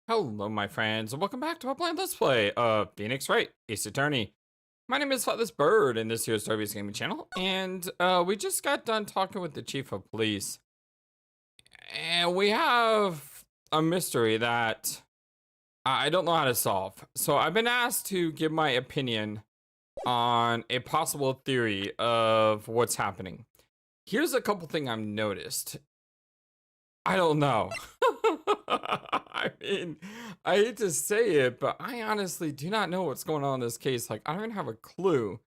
Hello, my friends, and welcome back to our blind Let's Play of Phoenix Wright Ace Attorney. My name is FlightlessBird, and this here is Toby's Gaming Channel, and we just got done talking with the Chief of Police. And we have a mystery that I don't know how to solve. So I've been asked to give my opinion on a possible theory of what's happening. Here's a couple things I've noticed. I don't know. I mean, I hate to say it, but I honestly do not know what's going on in this case. Like, I don't even have a clue.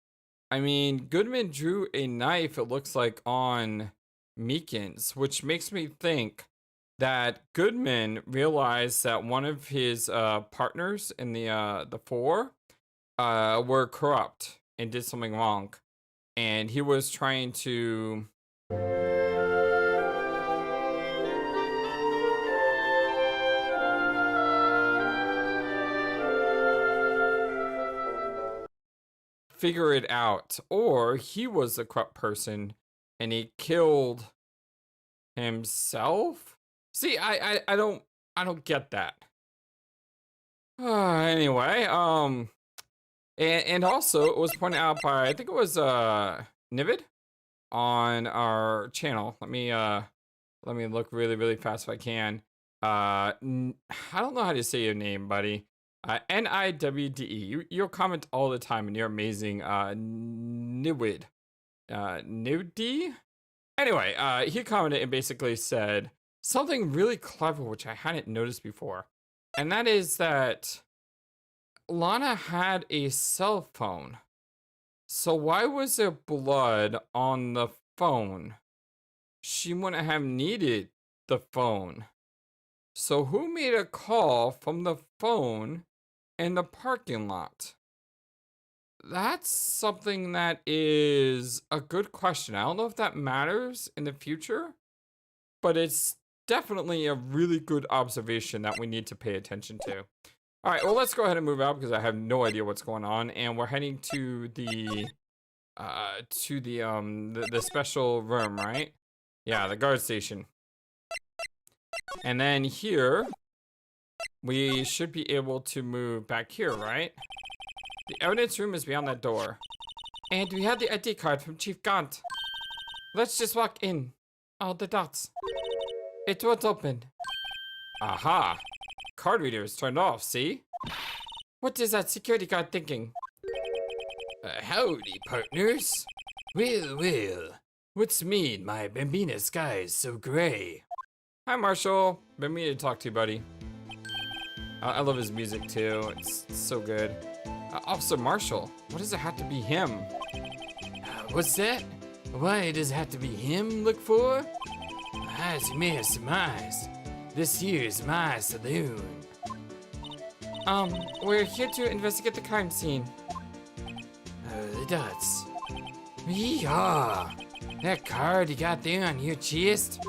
I mean, Goodman drew a knife, it looks like, on Meekins, which makes me think that Goodman realized that one of his partners in the four were corrupt and did something wrong. And he was trying to... figure it out, or he was the corrupt person and he killed himself. See, I don't get that. Anyway, and also it was pointed out by, I think it was Nivid on our channel. Let me look really fast if I can. I don't know how to say your name, buddy. N-I-W-D-E. You'll comment all the time and you're amazing. Niwid. Newbie? Anyway, he commented and basically said something really clever, which I hadn't noticed before. And that is that Lana had a cell phone. So why was there blood on the phone? She wouldn't have needed the phone. So who made a call from the phone in the parking lot? That's something that is a good question. I don't know if that matters in the future, but it's definitely a really good observation that we need to pay attention to. All right, well, let's go ahead and move out because I have no idea what's going on, and we're heading to the special room, right? Yeah, the guard station. And then here, we should be able to move back here, right? The evidence room is beyond that door. And we have the ID card from Chief Gaunt. Let's just walk in. All the dots. It won't open. Aha. Card reader is turned off, see? What is that security guard thinking? Howdy, partners. Well. What's made my Bambina skies so gray? Hi, Marshall. Been meaning to talk to you, buddy. I love his music, too. It's so good. Officer Marshall, what does it have to be him? What's that? Why does it have to be him look for? As you may have surmised, this here is my saloon. We're here to investigate the crime scene. The dots. Yeehaw! That card you got there on your chest?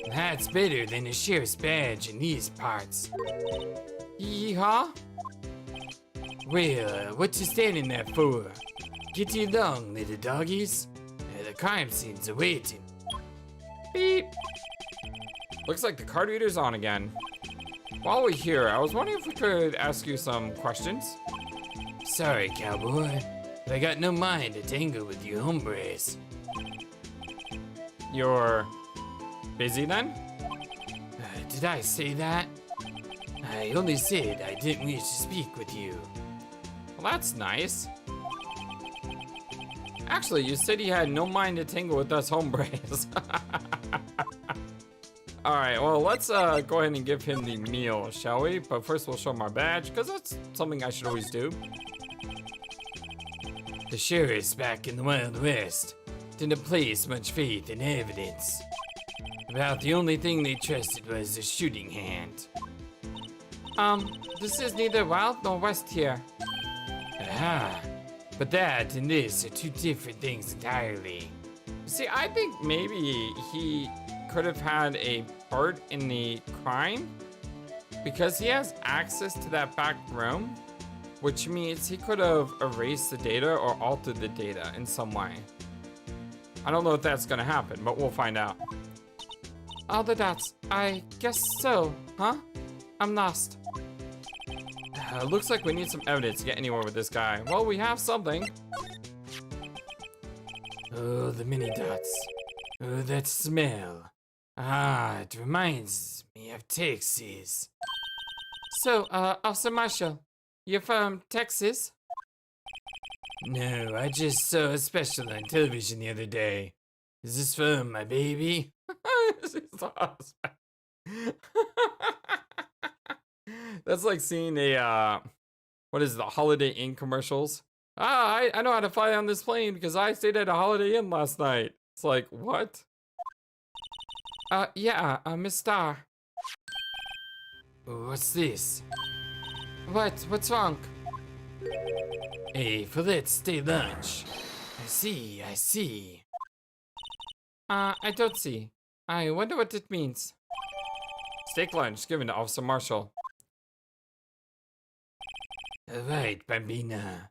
That's better than a sheriff's badge in these parts. Yeehaw? Well, what you standing there for? Get you along, little doggies. The crime scene's awaiting. Beep. Looks like the card reader's on again. While we're here, I was wondering if we could ask you some questions. Sorry, cowboy, but I got no mind to tangle with you hombres. You're busy then? Did I say that? I only said I didn't wish to speak with you. Well, that's nice. Actually, you said you had no mind to tangle with us hombres. Alright, well, let's go ahead and give him the meal, shall we? But first we'll show him our badge, because that's something I should always do. The sheriff's back in the Wild West. Didn't place much faith in evidence. About the only thing they trusted was the shooting hand. This is neither Wild nor West here. Aha. But that and this are two different things entirely. See, I think maybe he could have had a part in the crime because he has access to that back room, which means he could have erased the data or altered the data in some way. I don't know if that's gonna happen, but we'll find out. All the dots, I guess so, huh? I'm lost. Looks like we need some evidence to get anywhere with this guy. Well, we have something. Oh, the mini dots. Oh, that smell. Ah, it reminds me of Texas. So, Officer Marshall, you're from Texas? No, I just saw a special on television the other day. Is this from my baby? This is awesome. That's like seeing a, what is it, the Holiday Inn commercials? I know how to fly on this plane because I stayed at a Holiday Inn last night. It's like, what? Yeah, Miss Star. What's this? What's wrong? Hey, for let's stay lunch. I see. I don't see. I wonder what it means. Steak lunch given to Officer Marshall. Alright, Bambina.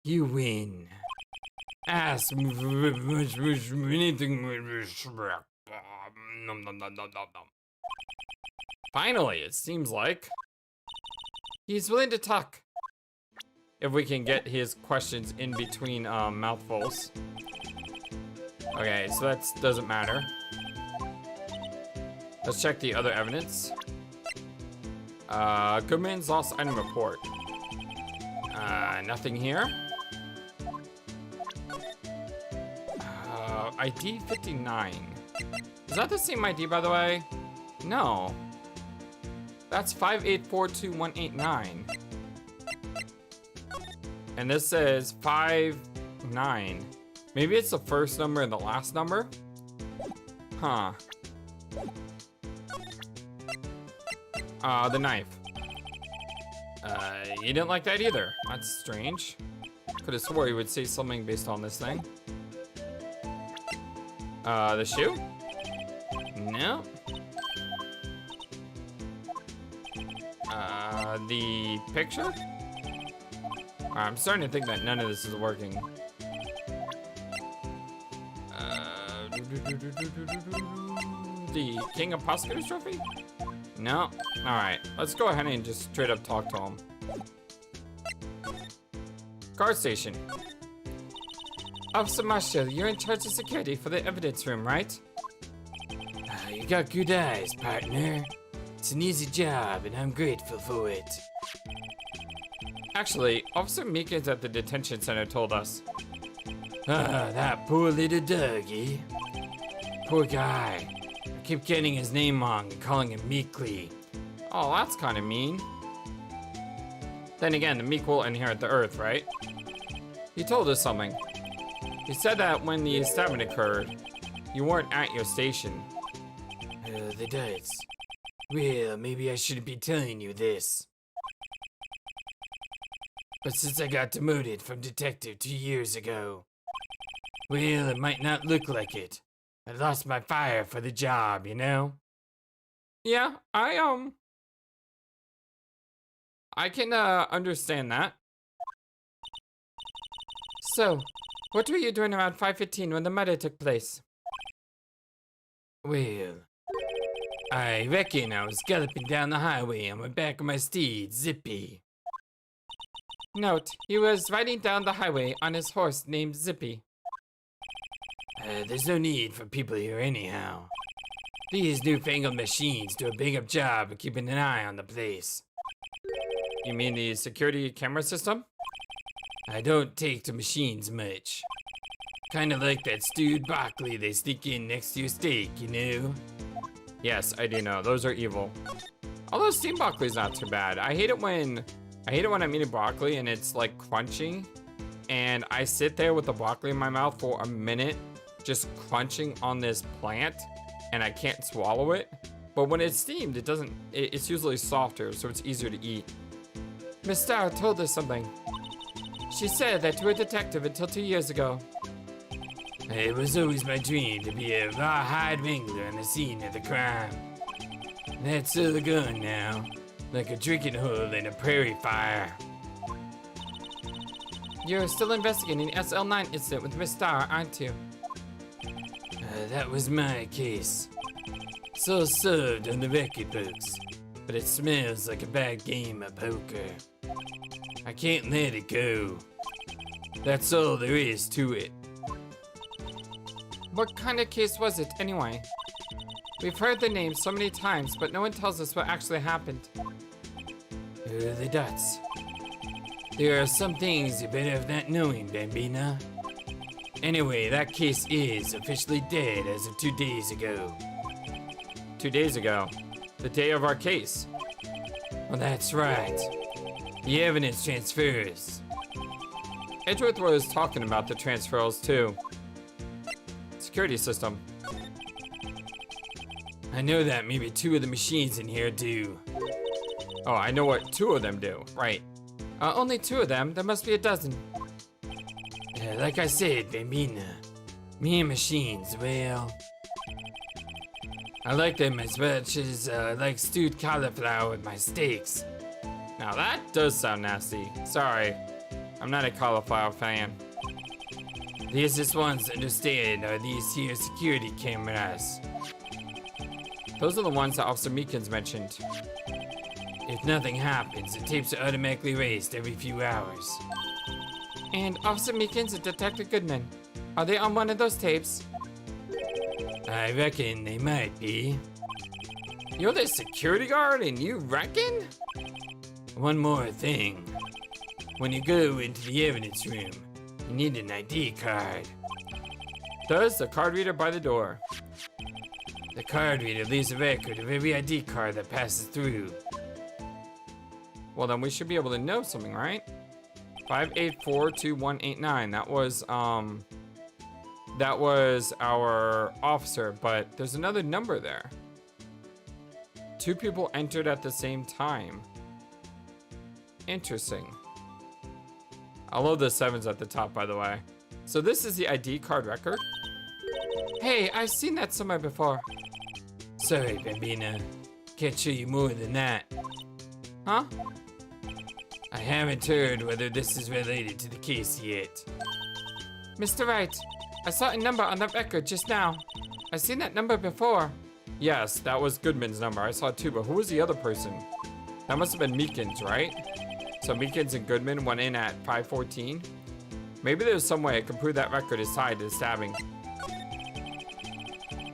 You win. Ask me for anything. Finally, it seems like. He's willing to talk. If we can get his questions in between mouthfuls. Okay, so that doesn't matter. Let's check the other evidence. Goodman's lost item report. Nothing here. ID 59. Is that the same ID, by the way? No. That's 5842189. And this says 59. Maybe it's the first number and the last number? Huh. The knife. You didn't like that either. That's strange. Could have swore you would say something based on this thing. The shoe? No. The picture? I'm starting to think that none of this is working. The King of Prosecutors trophy? No. Alright, let's go ahead and just straight up talk to him. Guard station. Officer Marshall, you're in charge of security for the evidence room, right? You got good eyes, partner. It's an easy job, and I'm grateful for it. Actually, Officer Meekins at the detention center told us. That poor little doggy. Poor guy. I keep getting his name wrong and calling him Meekly. Oh, that's kind of mean. Then again, the meek will inherit the earth, right? He told us something. He said that when the stabbing occurred, you weren't at your station. The dates. Well, maybe I shouldn't be telling you this. But since I got demoted from detective 2 years ago, well, it might not look like it. I lost my fire for the job, you know? Yeah, I can, understand that. So, what were you doing around 5:15 when the murder took place? Well, I reckon I was galloping down the highway on the back of my steed, Zippy. Note, he was riding down the highway on his horse named Zippy. There's no need for people here anyhow. These newfangled machines do a big up job of keeping an eye on the place. You mean the security camera system? I don't take to machines much. Kinda like that stewed broccoli they sneak in next to your steak, you know? Yes, I do know. Those are evil. Although steamed broccoli's not too bad. I hate it when I'm eating broccoli and it's like crunchy, and I sit there with the broccoli in my mouth for a minute, just crunching on this plant, and I can't swallow it. But when it's steamed, it's usually softer, so it's easier to eat. Miss Starr told us something. She said that you were a detective until 2 years ago. It was always my dream to be a rawhide wrangler on the scene of the crime. That's all gone now, like a drinking hole in a prairie fire. You're still investigating the SL9 incident with Miss Starr, aren't you? That was my case. So served on the record books. but it smells like a bad game of poker. I can't let it go. That's all there is to it. What kind of case was it, anyway? We've heard the name so many times, but no one tells us what actually happened. The dots. There are some things you're better off not knowing, Bambina. Anyway, that case is officially dead as of 2 days ago. 2 days ago? The day of our case? Well, that's right. The evidence transfers. Edgeworth was talking about the transfers too. Security system. I know that maybe 2 of the machines in here do. Oh, I know what 2 of them do. Right. Only 2 of them. There must be a dozen. Like I said, Bambina, me and machines, well, I like them as much as I like stewed cauliflower with my steaks. Now that does sound nasty. Sorry, I'm not a cauliflower fan. The easiest ones to understand are these here security cameras. Those are the ones that Officer Meekins mentioned. If nothing happens, the tapes are automatically erased every few hours. And Officer Meekins and Detective Goodman, are they on one of those tapes? I reckon they might be. You're the security guard and you reckon? One more thing. When you go into the evidence room, you need an ID card. Does the card reader by the door? The card reader leaves a record of every ID card that passes through. Well, then we should be able to know something, right? 5842189. That was our officer, but there's another number there. 2 people entered at the same time. Interesting. I love the 7s at the top, by the way. So this is the ID card record. Hey, I've seen that somewhere before. Sorry, Bambina. Can't show you more than that. Huh? I haven't heard whether this is related to the case yet. Mr. Wright, I saw a number on that record just now. I've seen that number before. Yes, that was Goodman's number. I saw it too, but who was the other person? That must have been Meekins, right? So Meekins and Goodman went in at 514. Maybe there's some way I can prove that record is tied to the stabbing.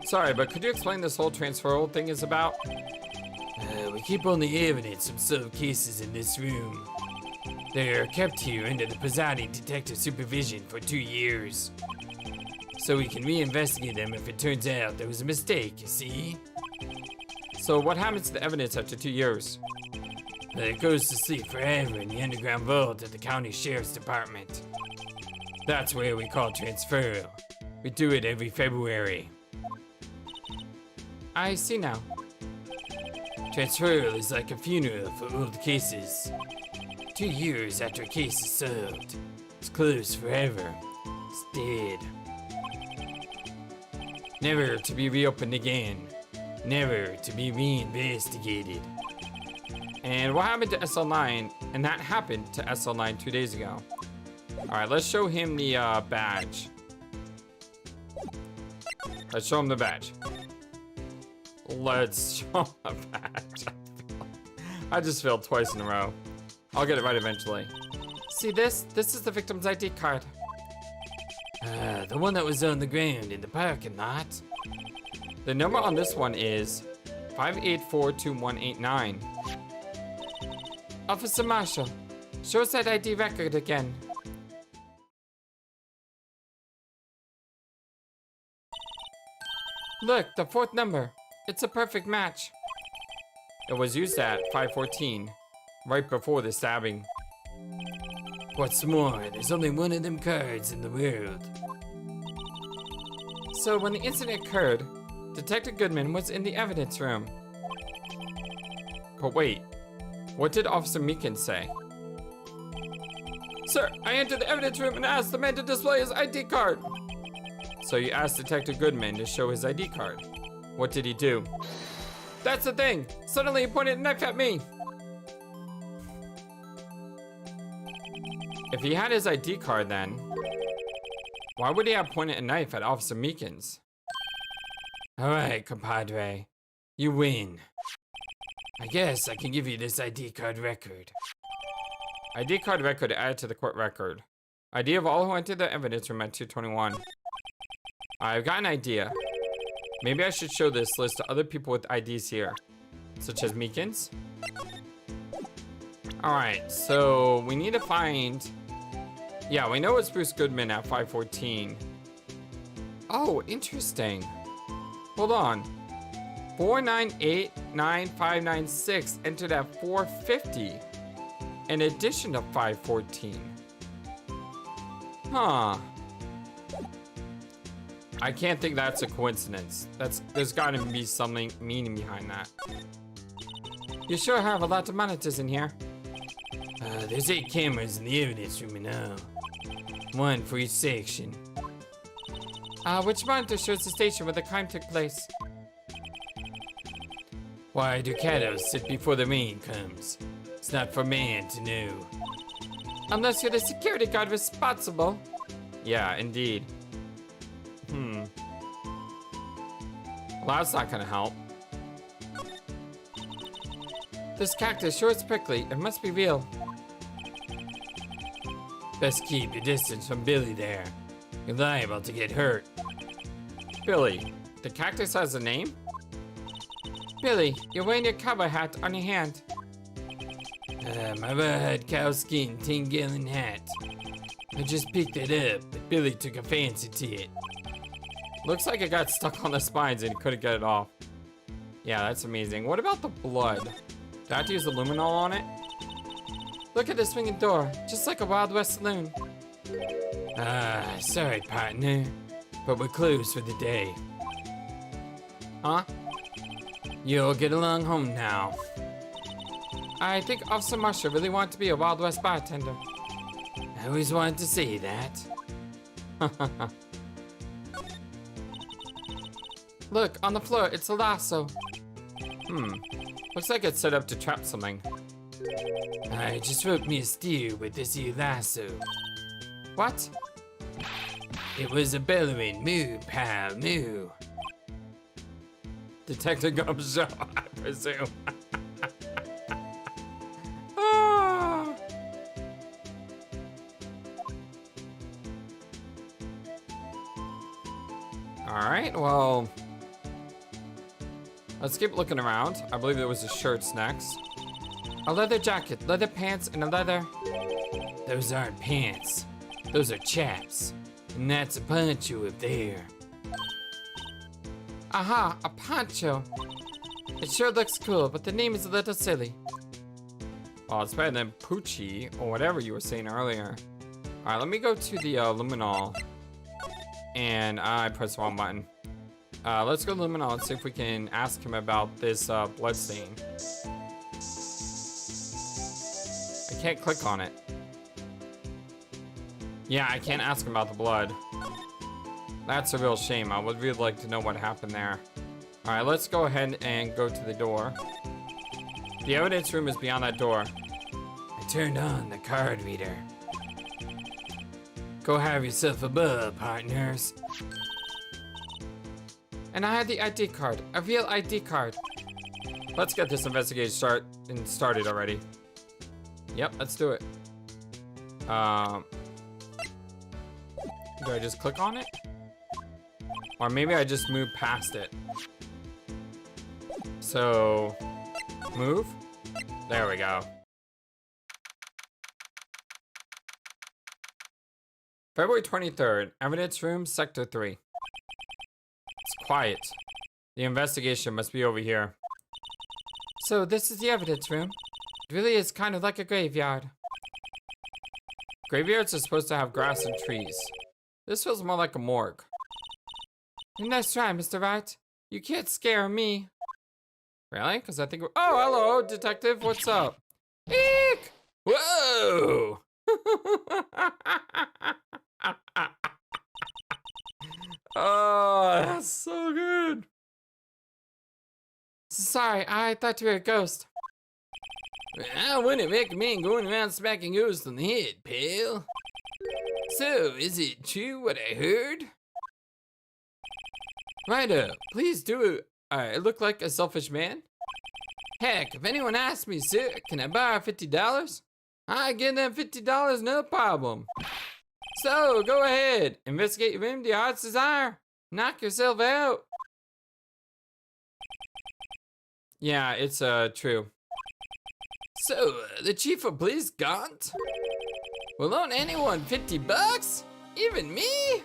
Sorry, but could you explain this whole transferal thing is about? We keep on the evidence from solved cases in this room. They're kept here under the presiding detective supervision for 2 years. So we can reinvestigate them if it turns out there was a mistake, you see? So what happens to the evidence after 2 years? It goes to sleep forever in the underground vault at the county sheriff's department. That's where we call transferal. We do it every February. I see now. Transferal is like a funeral for old cases. 2 years after a case is solved, it's closed forever. It's dead. Never to be reopened again. Never to be reinvestigated. And what happened to SL9? And that happened to SL9 2 days ago. Alright, let's show him the badge. Let's show him the badge. Let's show him the badge. I just failed twice in a row. I'll get it right eventually. See this? This is the victim's ID card. The one that was on the ground in the parking lot. The number on this one is 5842189. Officer Marshall, show us that ID record again. Look, the 4th number. It's a perfect match. It was used at 514, right before the stabbing. What's more, there's only one of them cards in the world. So when the incident occurred, Detective Goodman was in the evidence room. But wait, what did Officer Meekins say? Sir, I entered the evidence room and asked the man to display his ID card. So you asked Detective Goodman to show his ID card. What did he do? That's the thing! Suddenly he pointed a knife at me! If he had his ID card then, why would he have pointed a knife at Officer Meekins? Alright, compadre. You win. I guess I can give you this ID card record. ID card record added to the court record. ID of all who entered the evidence room at 221. I've got an idea. Maybe I should show this list to other people with IDs here, such as Meekins. Alright, so we need to find... Yeah, we know it's Bruce Goodman at 514. Oh, interesting. Hold on. 4989596 entered at 450 in addition to 514. Huh. I can't think that's a coincidence. There's gotta be something meaning behind that. You sure have a lot of monitors in here. There's 8 cameras in the evidence room now. 1 for each section. Which monitor shows the station where the crime took place? Why do cattle sit before the rain comes? It's not for man to know. Unless you're the security guard responsible. Yeah, indeed. Well, that's not gonna help. This cactus sure is prickly. It must be real. Best keep your distance from Billy there. You're liable to get hurt. Billy, the cactus has a name? Billy, you're wearing your cowboy hat on your hand. My rawhide cow skin 10-gallon hat. I just picked it up, but Billy took a fancy to it. Looks like it got stuck on the spines and he couldn't get it off. Yeah, that's amazing. What about the blood? Do I have to use the luminol on it? Look at this swinging door, just like a Wild West saloon. Sorry, partner, but we're closed for the day. Huh? You'll get along home now. I think Officer Marshall really wanted to be a Wild West bartender. I always wanted to say that. Look, on the floor, it's a lasso. Looks like it's set up to trap something. I just roped me a steer with this here lasso. What? It was a bellowing moo, pal, moo. Detective Gumshoe, I presume. Ah. Alright, well... Let's keep looking around. I believe there was a shirts next. A leather jacket, leather pants, and a leather... Those aren't pants. Those are chaps. And that's a poncho up there. Aha, a poncho. It sure looks cool, but the name is a little silly. Well, it's better than Poochie, or whatever you were saying earlier. Alright, let me go to the Luminal. And I pressed the wrong button. Let's go to Luminal and see if we can ask him about this blood stain. I can't click on it. Yeah, I can't ask him about the blood. That's a real shame. I would really like to know what happened there. Alright, let's go ahead and go to the door. The evidence room is beyond that door. I turned on the card reader. Go have yourself a bub, partners. And I had the ID card, a real ID card. Let's get this investigation started already. Yep, let's do it. Do I just click on it? Or maybe I just move past it. So, move. There we go. February 23rd, evidence room, sector 3. It's quiet. The investigation must be over here. So this is the evidence room. It really is kind of like a graveyard. Graveyards are supposed to have grass and trees. This feels more like a morgue. Nice try, Mr. Wright. You can't scare me. Really? Because I think we're... Oh, hello, detective. What's up? Eek! Whoa! Oh, that's so good. Sorry, I thought you were a ghost. I wouldn't recommend going around smacking ghosts on the head, pal. So, is it true what I heard? Right up. Please do it. I look like a selfish man. Heck, if anyone asks me, sir, can I borrow $50? I give them $50, no problem. So, go ahead. Investigate your room to your heart's desire. Knock yourself out. Yeah, it's, true. So, the chief of police gone? Will loan anyone $50? Even me?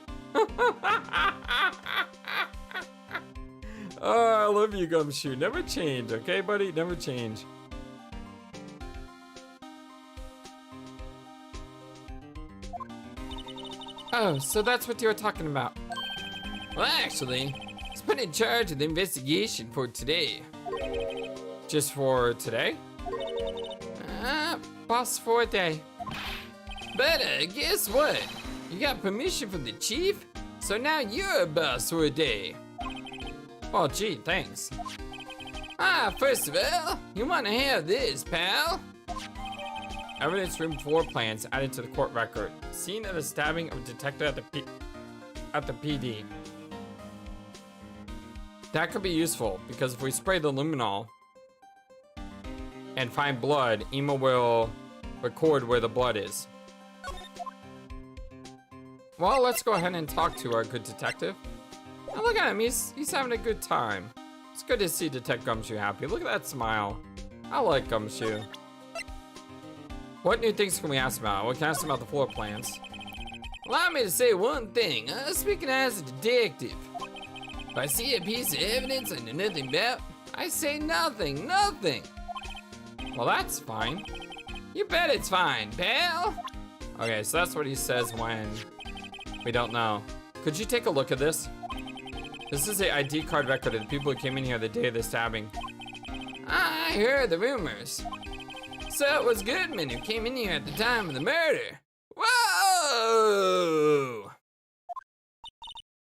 Oh, I love you, Gumshoe. Never change, okay, buddy? Never change. Oh, so that's what you were talking about. Well, actually, I was put in charge of the investigation for today. Just for today? Boss for a day. But guess what? You got permission from the chief, so now you're a boss for a day. Well, gee, thanks. First of all, you want to have this, pal. Evidence room floor plans added to the court record. Scene of the stabbing of a detective at the PD. That could be useful, because if we spray the luminol and find blood, Ema will record where the blood is. Well, let's go ahead and talk to our good detective. Oh, look at him, he's having a good time. It's good to see Detective Gumshoe happy. Look at that smile. I like Gumshoe. What new things can we ask about? We can ask about the floor plans. Allow me to say one thing. Speaking as a detective, if I see a piece of evidence I know nothing about, I say nothing. Well, that's fine. You bet it's fine, pal. Okay, so that's what he says when we don't know. Could you take a look at this? This is the ID card record of the people who came in here the day of the stabbing. I heard the rumors. So it was Goodman who came in here at the time of the murder. Whoa!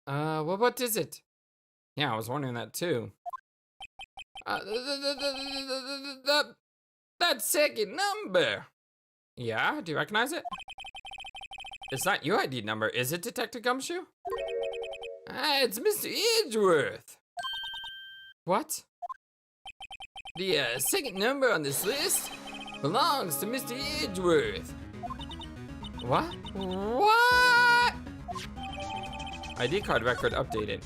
Well, what is it? Yeah, I was wondering that too. That second number. Yeah, do you recognize it? It's not your ID number, is it, Detective Gumshoe? It's Mr. Edgeworth. What? The second number on this list belongs to Mr. Edgeworth. What? What? ID card record updated.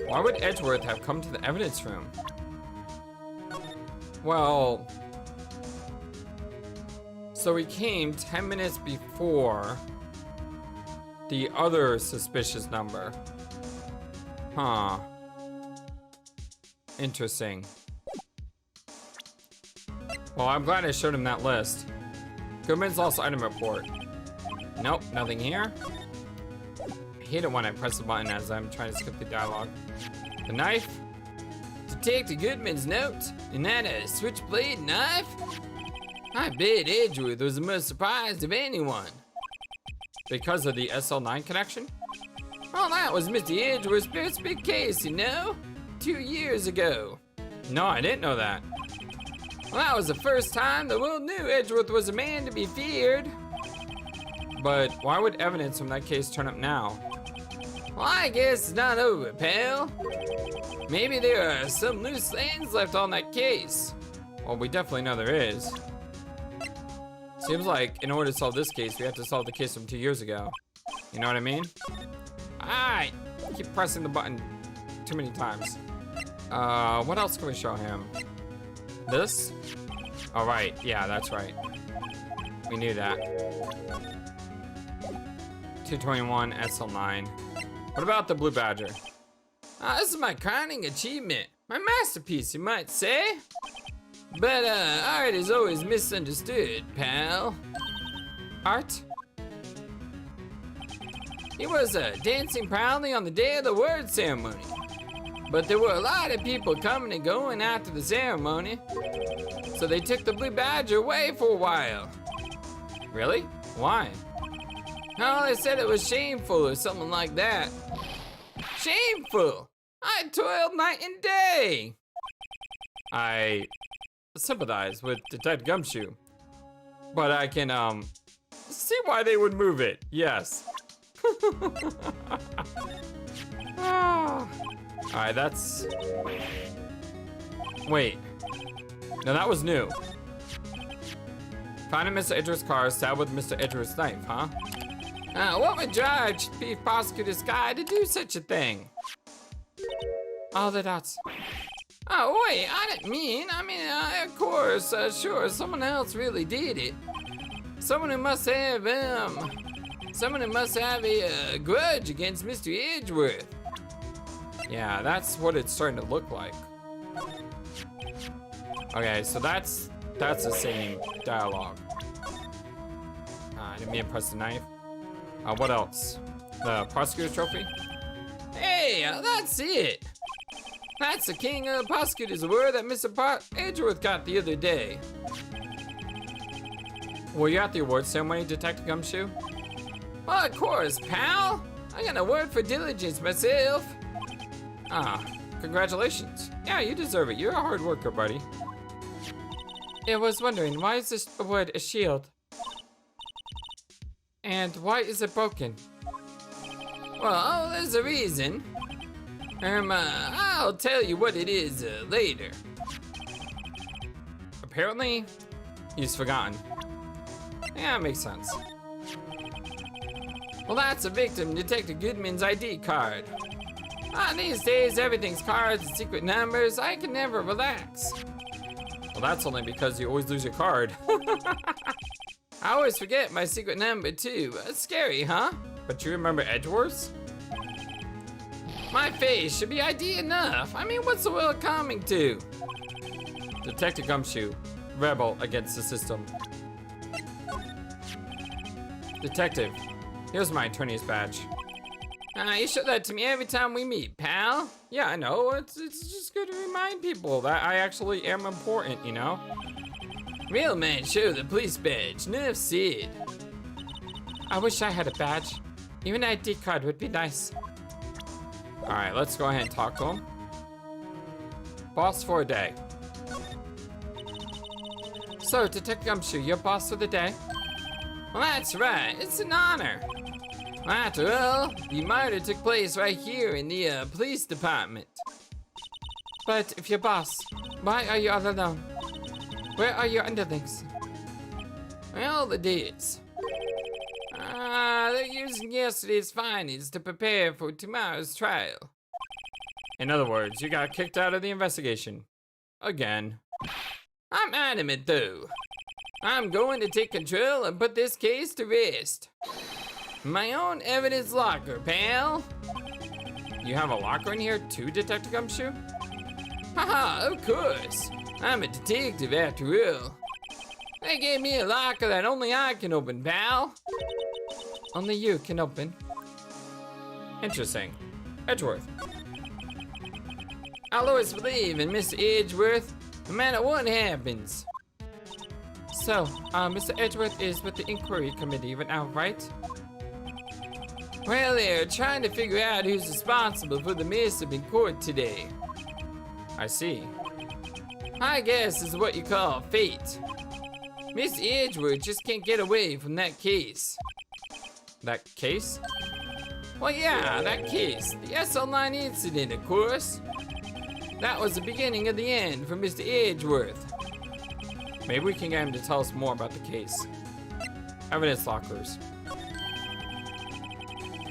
Why would Edgeworth have come to the evidence room? Well, so he came 10 minutes before the other suspicious number. Huh. Interesting. Well, I'm glad I showed him that list. Goodman's lost item report. Nope, nothing here. I hate it when I press the button as I'm trying to skip the dialogue. The knife? Detective Goodman's note? And that a switchblade knife? I bet Edgeworth was the most surprised of anyone. Because of the SL9 connection? Well, that was Mr. Edgeworth's first big case, you know? 2 years ago. No, I didn't know that. Well, that was the first time the world knew Edgeworth was a man to be feared. But why would evidence from that case turn up now? Well, I guess it's not over, pal. Maybe there are some loose ends left on that case. Well, we definitely know there is. Seems like in order to solve this case, we have to solve the case from 2 years ago. You know what I mean? Alright, keep pressing the button too many times. What else can we show him? This? All right, yeah, that's right. We knew that. 221 SL9. What about the Blue Badger? This is my crowning achievement. My masterpiece, you might say. But art is always misunderstood, pal. Art? He was dancing proudly on the day of the word ceremony. But there were a lot of people coming and going after the ceremony. So they took the Blue Badger away for a while. Really? Why? Oh, they said it was shameful or something like that. Shameful! I toiled night and day! I sympathize with Detective Gumshoe. But I can, see why they would move it, yes. Alright, that's... Wait. Now that was new. Finding Mr. Edgeworth's car, stabbed with Mr. Edgeworth's knife, huh? What would drive Chief Prosecutor Sky to do such a thing? All the dots. Oh, wait, I didn't mean, of course, sure, someone else really did it. Someone who must have a grudge against Mr. Edgeworth. Yeah, that's what it's starting to look like. Okay, so that's the same dialogue. I didn't mean to press the knife. What else? The prosecutor's trophy? Hey, that's it. That's the King of Prosecutors award that Mr. Edgeworth got the other day. Were you at the award ceremony, Detective Gumshoe? Well, of course, pal. I got an award for diligence myself. Ah, congratulations. Yeah, you deserve it. You're a hard worker, buddy. I was wondering, why is this award a shield? And why is it broken? Well, there's a reason. I'll tell you what it is later. Apparently, he's forgotten. Yeah, makes sense. Well, that's a victim, Detective Goodman's ID card. These days, everything's cards and secret numbers. I can never relax. Well, that's only because you always lose your card. I always forget my secret number, too. Scary, huh? But you remember Edgeworth's? My face should be ID enough. What's the world coming to? Detective Gumshoe, rebel against the system. Detective, here's my attorney's badge. You show that to me every time we meet, pal. Yeah, I know. It's just good to remind people that I actually am important, you know? Real man show the police badge. Enough said. I wish I had a badge. Even an ID card would be nice. All right, let's go ahead and talk to him. Boss for a day. So, Detective Gumshoe, your boss for the day? Well, that's right. It's an honor. After all, the murder took place right here in the police department. But if you're boss, why are you all alone? Where are your underlings? Well, the deeds. They're using yesterday's findings to prepare for tomorrow's trial. In other words, you got kicked out of the investigation. Again. I'm adamant, though. I'm going to take control and put this case to rest. My own evidence locker, pal. You have a locker in here too, Detective Gumshoe? Haha, of course. I'm a detective after all. They gave me a locker that only I can open, pal. Only you can open. Interesting. Edgeworth. I'll always believe in Mr. Edgeworth, no matter what happens. So, Mr. Edgeworth is with the inquiry committee right now, right? Well, they're trying to figure out who's responsible for the mess-up in court today. I see. I guess is what you call fate. Mr. Edgeworth just can't get away from that case. That case? Well, yeah, that case. The SL9 incident, of course. That was the beginning of the end for Mr. Edgeworth. Maybe we can get him to tell us more about the case. Evidence lockers.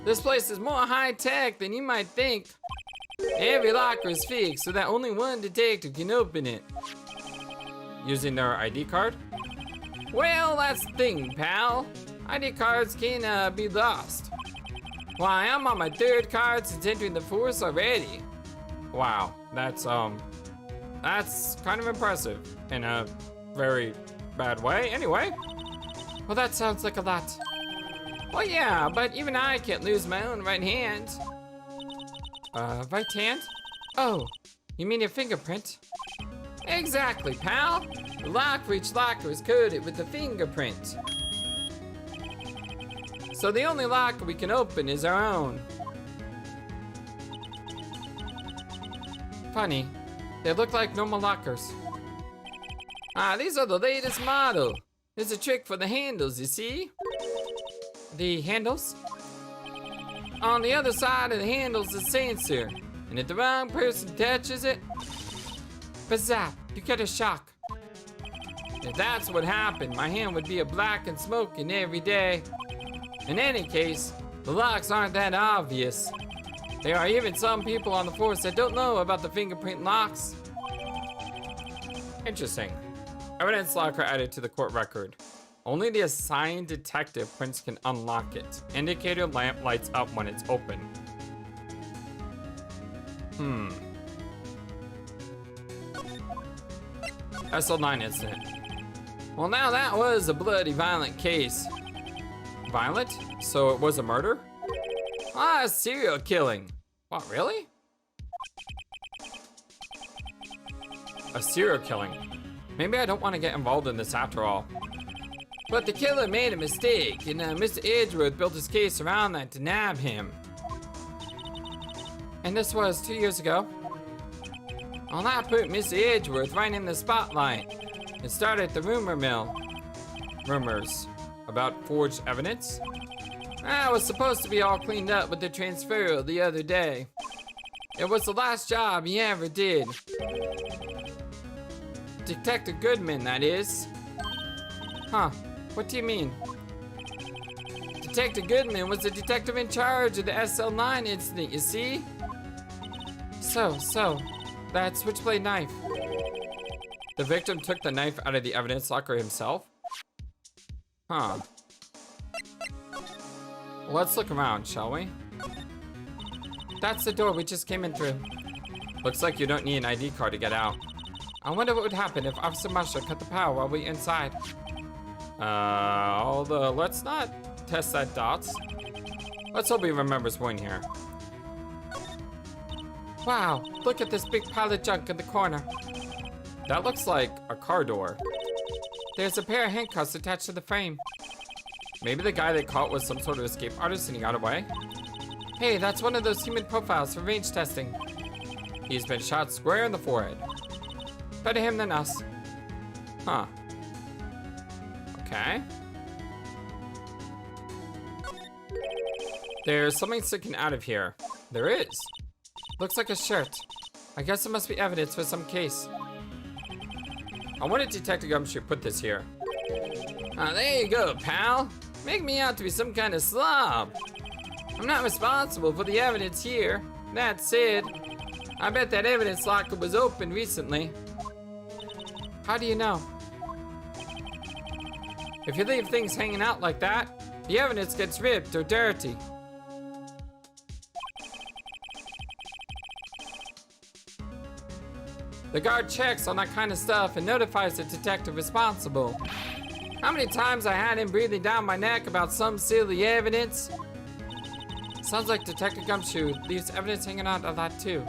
This place is more high-tech than you might think. Every locker is fixed so that only one detective can open it. Using their ID card? Well, that's the thing, pal. ID cards can be lost. Why, I'm on my third card since entering the force already. Wow, that's kind of impressive in a very bad way. Anyway, well, that sounds like a lot. Well, yeah, but even I can't lose my own right hand. Right hand? Oh, you mean your fingerprint? Exactly, pal. The lock for each locker is coded with the fingerprint. So the only locker we can open is our own. Funny, they look like normal lockers. These are the latest model. There's a trick for the handles, you see? The handles? On the other side of the handle's a sensor, and if the wrong person touches it, bazap, you get a shock. If that's what happened, my hand would be a black and smoking every day. In any case, the locks aren't that obvious. There are even some people on the force that don't know about the fingerprint locks. Interesting. Evidence locker added to the court record. Only the assigned detective prints can unlock it. Indicator lamp lights up when it's open. SL9 incident. Well, now that was a bloody violent case. Violent? So it was a murder? Ah, serial killing. What, really? A serial killing. Maybe I don't want to get involved in this after all. But the killer made a mistake, and Mr. Edgeworth built his case around that to nab him. And this was 2 years ago. Well, that put Mr. Edgeworth right in the spotlight. It started the rumor mill. Rumors about forged evidence? It was supposed to be all cleaned up with the transfer the other day. It was the last job he ever did. Detective Goodman, that is. Huh, what do you mean? Detective Goodman was the detective in charge of the SL9 incident, you see? So, that switchblade knife. The victim took the knife out of the evidence locker himself? Huh. Let's look around, shall we? That's the door we just came in through. Looks like you don't need an ID card to get out. I wonder what would happen if Officer Marshall cut the power while we inside. Although, let's not test that dots. Let's hope he remembers one here. Wow, look at this big pile of junk in the corner. That looks like a car door. There's a pair of handcuffs attached to the frame. Maybe the guy they caught was some sort of escape artist and he got away? Hey, that's one of those human profiles for range testing. He's been shot square in the forehead. Better him than us. Huh. Okay. There's something sticking out of here. There is. Looks like a shirt. I guess it must be evidence for some case. I wanted Detective Gumshoe put this here. Ah, there you go, pal. Make me out to be some kind of slob. I'm not responsible for the evidence here. That said, I bet that evidence locker was opened recently. How do you know? If you leave things hanging out like that, the evidence gets ripped or dirty. The guard checks on that kind of stuff and notifies the detective responsible. How many times I had him breathing down my neck about some silly evidence? Sounds like Detective Gumshoe leaves evidence hanging out a lot too.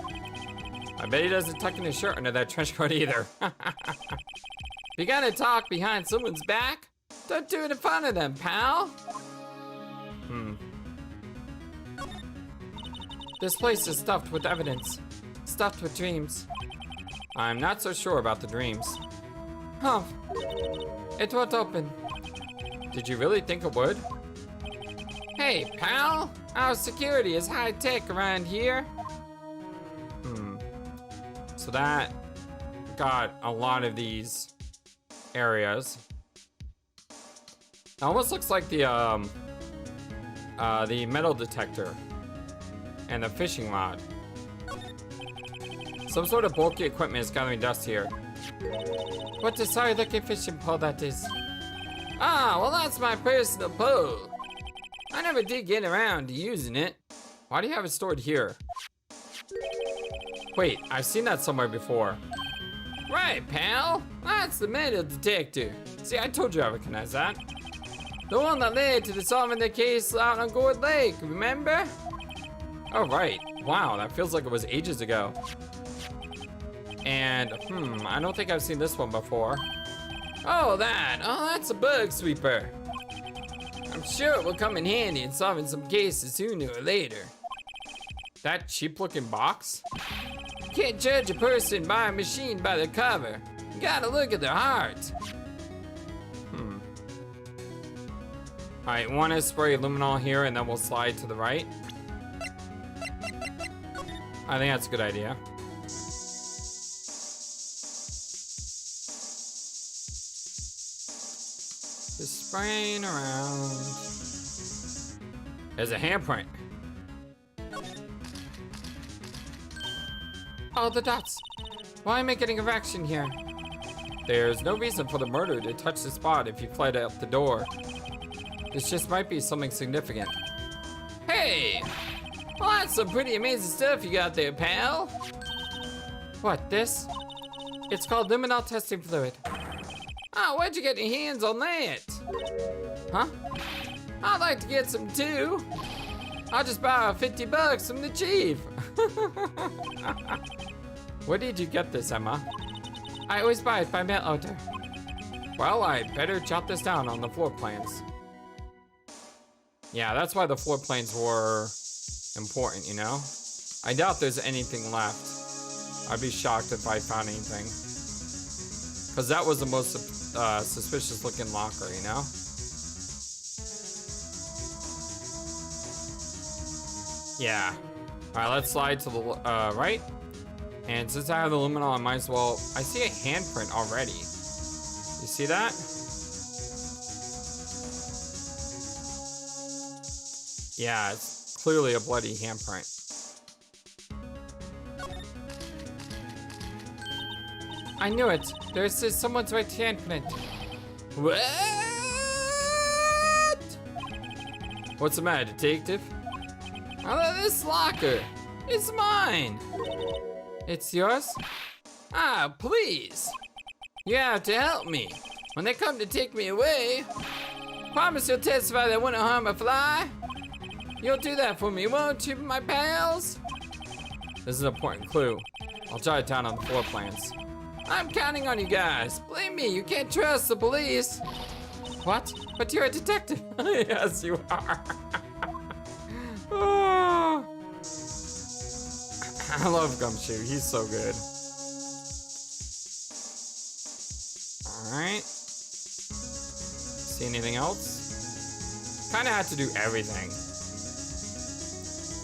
I bet he doesn't tuck in his shirt under that trench coat either. If you gotta talk behind someone's back, don't do it in front of them, pal. This place is stuffed with evidence. Stuffed with dreams. I'm not so sure about the dreams. Huh. It won't open. Did you really think it would? Hey, pal. Our security is high-tech around here. So that got a lot of these areas. It almost looks like the metal detector and the fishing rod. Some sort of bulky equipment is gathering dust here. What a sorry-looking fishing pole that is. Ah, well that's my personal pole. I never did get around to using it. Why do you have it stored here? Wait, I've seen that somewhere before. Right, pal. That's the metal detector. See, I told you I recognize that. The one that led to the solving the case out on Gourd Lake, remember? Oh, right. Wow, that feels like it was ages ago. And, I don't think I've seen this one before. Oh, that's a bug sweeper. I'm sure it will come in handy in solving some cases sooner or later. That cheap-looking box? You can't judge a person by a machine by their cover. You gotta look at their heart. Alright, want to spray luminol here and then we'll slide to the right. I think that's a good idea. Just spraying around. There's a handprint. Oh, the dots. Why am I getting a reaction here? There's no reason for the murderer to touch the spot if you fled out the door. This just might be something significant. Hey! Well, that's some pretty amazing stuff you got there, pal. What, this? It's called Luminal testing fluid. Oh, where'd you get your hands on that? Huh? I'd like to get some too. I'll just borrow 50 bucks from the chief. Where did you get this, Emma? I always buy it by mail order. Well, I better jot this down on the floor plans. Yeah, that's why the floor plans were important, you know? I doubt there's anything left. I'd be shocked if I found anything. Because that was the most suspicious looking locker, you know? Yeah. Alright, let's slide to the right. And since I have the Luminal, I might as well... I see a handprint already. You see that? Yeah, it's clearly a bloody handprint. I knew it. There's someone's right handprint. What? What's the matter, detective? Oh, this locker. It's mine. It's yours? Ah, please. You have to help me. When they come to take me away, promise you'll testify that I wouldn't harm a fly. You'll do that for me, won't you, my pals? This is an important clue. I'll jot it down on the floor plans. I'm counting on you guys. Believe me, you can't trust the police. What? But you're a detective. Yes, you are. Oh. I love Gumshoe. He's so good. All right. See anything else? Kind of had to do everything.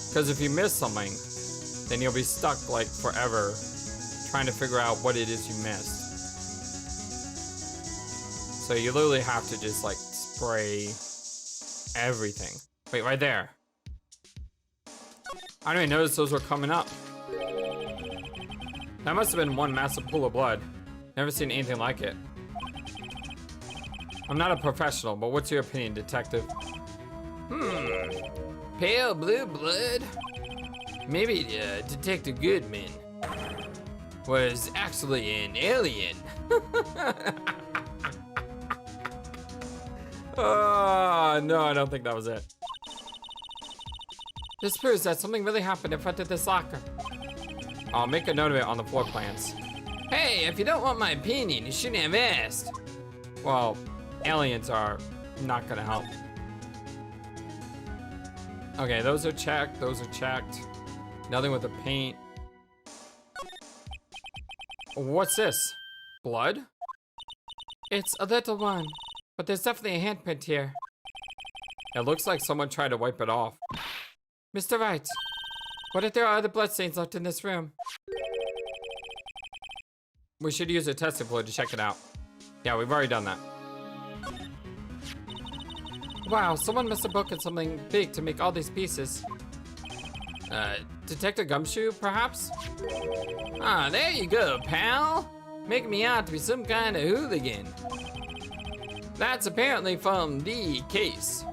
Because if you miss something, then you'll be stuck like forever trying to figure out what it is you missed. So you literally have to just like spray everything. Wait, right there. I didn't even notice those were coming up. That must have been one massive pool of blood. Never seen anything like it. I'm not a professional, but what's your opinion, detective? Pale blue blood? Maybe Detective Goodman was actually an alien. Oh, no, I don't think that was it. This proves that something really happened in front of this locker. I'll make a note of it on the floor plans. Hey, if you don't want my opinion, you shouldn't have asked. Well, aliens are not gonna help. Okay, those are checked, those are checked. Nothing with the paint. What's this? Blood? It's a little one, but there's definitely a handprint here. It looks like someone tried to wipe it off. Mr. Wright, what if there are other bloodstains left in this room? We should use a testing fluid to check it out. Yeah, we've already done that. Wow, someone must have broken something big to make all these pieces. Detective Gumshoe, perhaps? Ah, there you go, pal. Making me out to be some kind of hooligan. That's apparently from the case.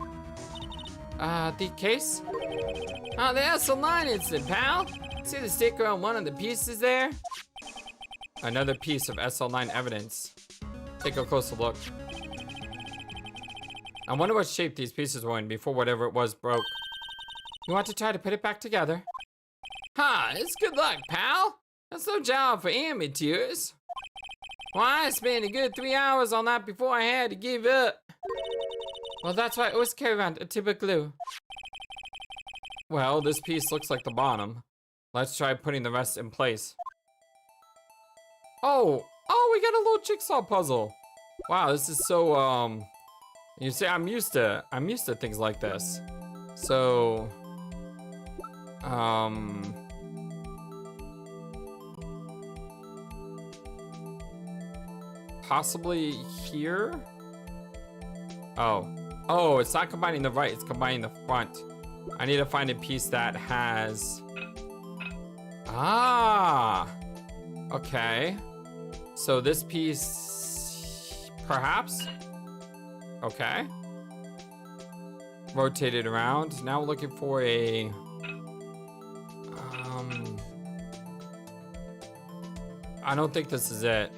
The case? Oh, the SL9 incident, pal. See the sticker on one of the pieces there? Another piece of SL9 evidence. Take a closer look. I wonder what shape these pieces were in before whatever it was broke. You want to try to put it back together? Ha, it's good luck, pal. That's no job for amateurs. Why, I spent a good 3 hours on that before I had to give up. Well, that's why I always carry around a tube of glue. Well, this piece looks like the bottom. Let's try putting the rest in place. Oh, we got a little jigsaw puzzle. Wow, this is so, you see, I'm used to things like this. So, possibly here? Oh, it's not combining the right, it's combining the front. I need to find a piece that has... Ah! Okay. So this piece... Perhaps? Okay. Rotate it around. Now we're looking for a... I don't think this is it.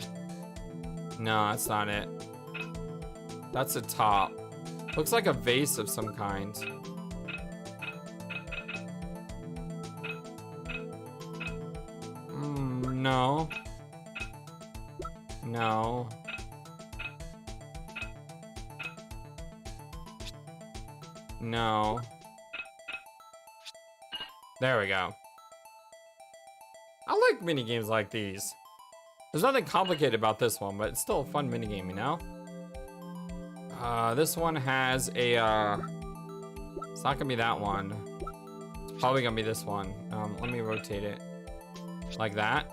No, that's not it. That's the top. Looks like a vase of some kind. No. No. No. There we go. I like mini games like these. There's nothing complicated about this one, but it's still a fun minigame, you know? This one has a, it's not gonna be that one. It's probably gonna be this one. Let me rotate it. Like that?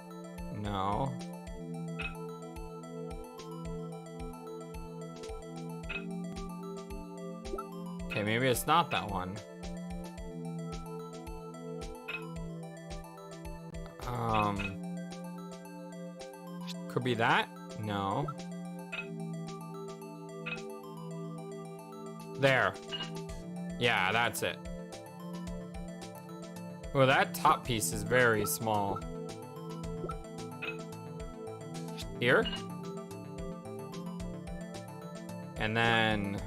No. Okay, maybe it's not that one. Could be that? No. There. Yeah, that's it. Well, that top piece is very small. Here. And then...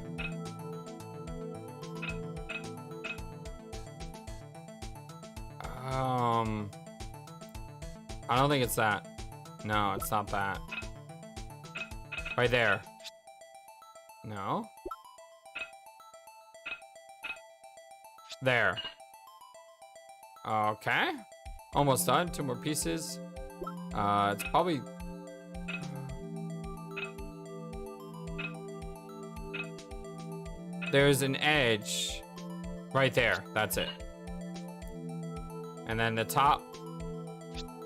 I don't think it's that. No, it's not that. Right there. No. There. Okay. Almost done. 2 more pieces. It's probably... There's an edge right there. That's it. And then the top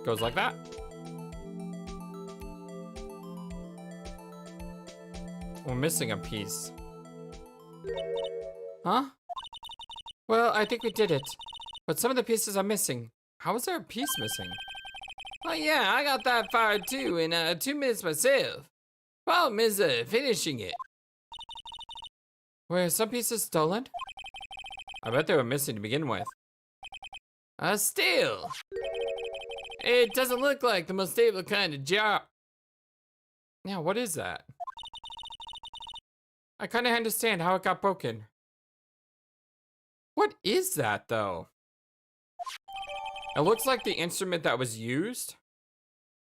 goes like that. We're missing a piece. Huh? Well, I think we did it. But some of the pieces are missing. How is there a piece missing? Oh yeah, I got that fired too in 2 minutes myself. Problem is finishing it. Were some pieces stolen? I bet they were missing to begin with. Still. It doesn't look like the most stable kind of jar. Yeah, what is that? I kind of understand how it got broken. What is that, though? It looks like the instrument that was used.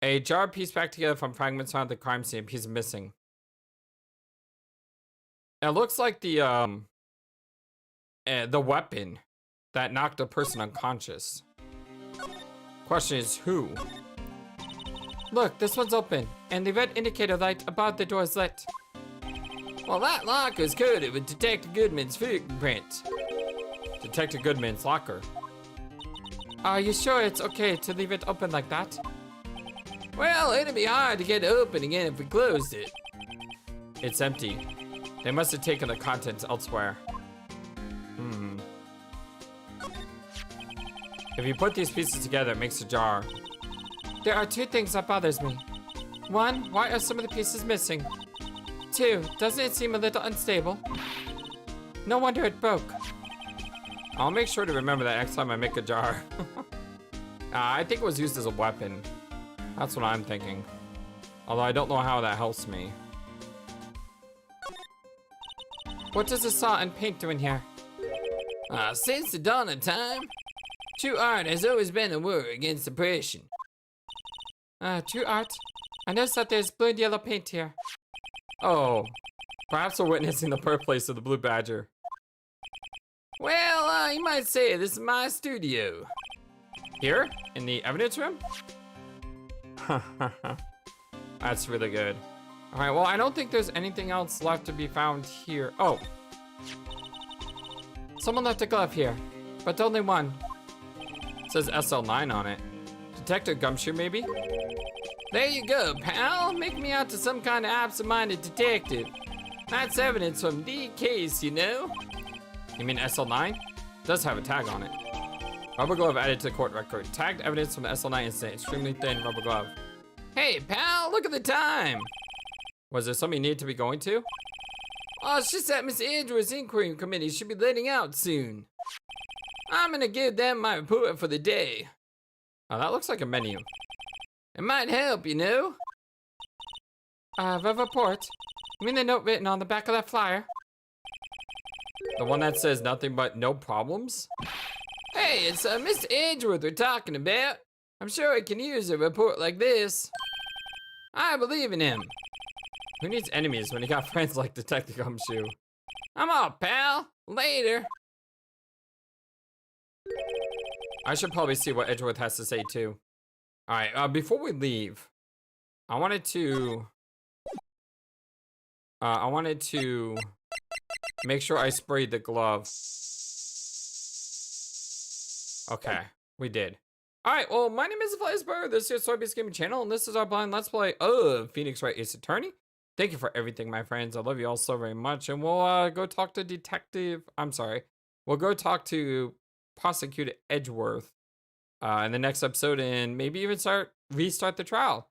A jar pieced back together from fragments found at the crime scene. A piece missing. It looks like the weapon that knocked a person unconscious. Question is who? Look, this one's open, and the red indicator light above the door is lit. Well, that locker is coated with Detective Goodman's fingerprint. Detective Goodman's locker. Are you sure it's okay to leave it open like that? Well, it'd be hard to get it open again if we closed it. It's empty. They must have taken the contents elsewhere. If you put these pieces together, it makes a jar. There are 2 things that bothers me. 1, why are some of the pieces missing? 2, doesn't it seem a little unstable? No wonder it broke. I'll make sure to remember that next time I make a jar. I think it was used as a weapon. That's what I'm thinking. Although I don't know how that helps me. What does the saw and paint do in here? Since the dawn of time, true art has always been a war against oppression. True art? I noticed that there's blue and yellow paint here. Oh, perhaps we're witnessing the birthplace of the Blue Badger. Well, you might say this is my studio. Here? In the evidence room? That's really good. Alright, well, I don't think there's anything else left to be found here. Oh. Someone left a glove here, but only one. It says SL9 on it. Detective Gumshoe, maybe? There you go, pal. Make me out to some kind of absent-minded detective. That's evidence from the case, you know? You mean SL9? Does have a tag on it. Rubber glove added to the court record. Tagged evidence from the SL9 incident. Extremely thin rubber glove. Hey, pal, look at the time. Was there something you needed to be going to? Oh, it's just that Miss Andrews' inquiry committee should be letting out soon. I'm gonna give them my report for the day. Oh, that looks like a menu. It might help, you know? The report. You mean the note written on the back of that flyer? The one that says nothing but no problems? Hey, it's Mr. Edgeworth we're talking about. I'm sure he can use a report like this. I believe in him. Who needs enemies when you got friends like Detective Gumshoe? I'm off, pal. Later. I should probably see what Edgeworth has to say too. All right, before we leave, I wanted to make sure I sprayed the glove. Okay, we did. All right, well, my name is FlightlessBird. This is your Soybeans Gaming channel, and this is our blind Let's Play of Phoenix Wright Ace Attorney. Thank you for everything, my friends. I love you all so very much, and we'll go talk to we'll go talk to Prosecutor Edgeworth in the next episode, and maybe even restart the trial.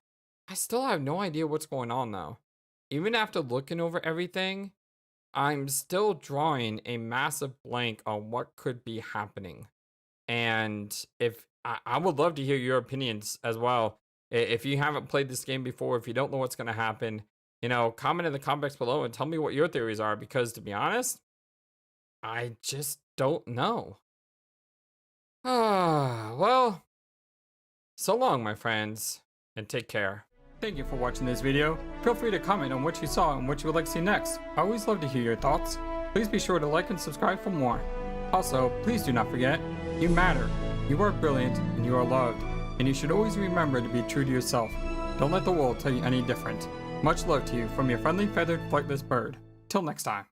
I still have no idea what's going on, though. Even after looking over everything, I'm still drawing a massive blank on what could be happening. And if I would love to hear your opinions as well. If you haven't played this game before, if you don't know what's going to happen, you know, comment in the comments below and tell me what your theories are, because to be honest, I just don't know. Well, so long, my friends, and take care. Thank you for watching this video. Feel free to comment on what you saw and what you would like to see next. I always love to hear your thoughts. Please be sure to like and subscribe for more. Also, please do not forget, you matter. You are brilliant and you are loved. And you should always remember to be true to yourself. Don't let the world tell you any different. Much love to you from your friendly feathered flightless bird. Till next time.